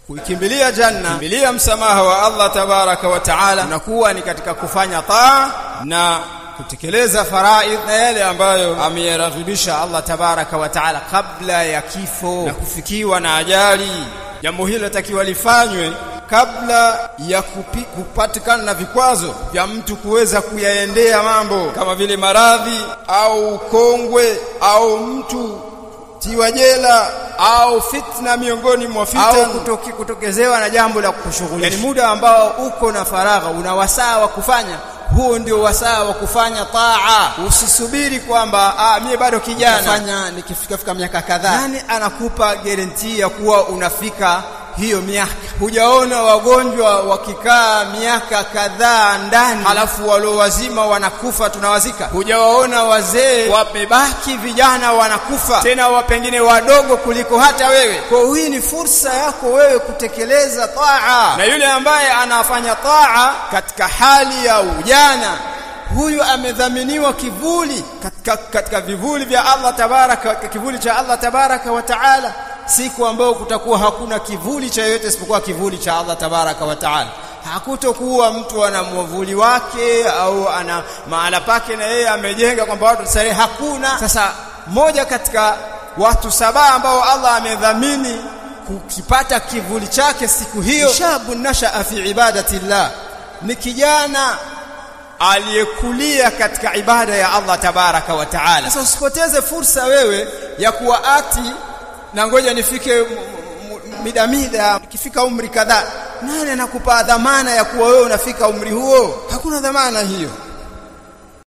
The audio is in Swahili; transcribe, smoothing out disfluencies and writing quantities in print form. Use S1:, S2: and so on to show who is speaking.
S1: kuikimbilia janna, kimbilia msamaha wa Allah tabaraka wa taala, unakuwa ni katika kufanya taa na kutekeleza faraidh na yale ambayo ameyaraghibisha Allah tabaraka wa taala kabla ya kifo na kufikiwa na ajali. Jambo hilo takiwa lifanywe kabla ya kupatikana na vikwazo vya mtu kuweza kuyaendea mambo kama vile maradhi au kongwe au mtu tiwa jela au fitna miongoni mwa fitna au kutokezewa na jambo la kukushughulisha. Yani muda ambao uko na faragha una wasaa wa kufanya, huo ndio wasaa wa kufanya taa. Usisubiri kwamba mimi bado kijana nafanya nikifika miaka kadhaa. Nani anakupa guarantee ya kuwa unafika hiyo miaka? Hujaona wagonjwa wakikaa miaka kadhaa ndani halafu walio wazima wanakufa tunawazika? Hujawaona wazee wamebaki vijana wanakufa tena pengine wadogo kuliko hata wewe? Kwa hiyo hii ni fursa yako wewe kutekeleza taa. Na yule ambaye anafanya taa katika hali ya ujana, huyu amedhaminiwa kivuli katika vivuli vya Allah tabaraka, kivuli cha Allah tabaraka wa taala, siku ambayo kutakuwa hakuna kivuli cha yote isipokuwa kivuli cha Allah tabaraka wa taala. Hakutokuwa mtu ana mwavuli wake au ana mahala pake na yeye amejenga kwamba watu starehe, hakuna. Sasa moja katika watu 7 ambao Allah amedhamini kukipata kivuli chake siku hiyo, shabun nashaa fi ibadatillah, ni kijana aliyekulia katika ibada ya Allah tabaraka wa taala. Sasa usipoteze fursa wewe ya kuwa ati na ngoja nifike mida nikifika umri kadhaa. Nani anakupa dhamana ya kuwa wewe unafika umri huo? Hakuna dhamana hiyo.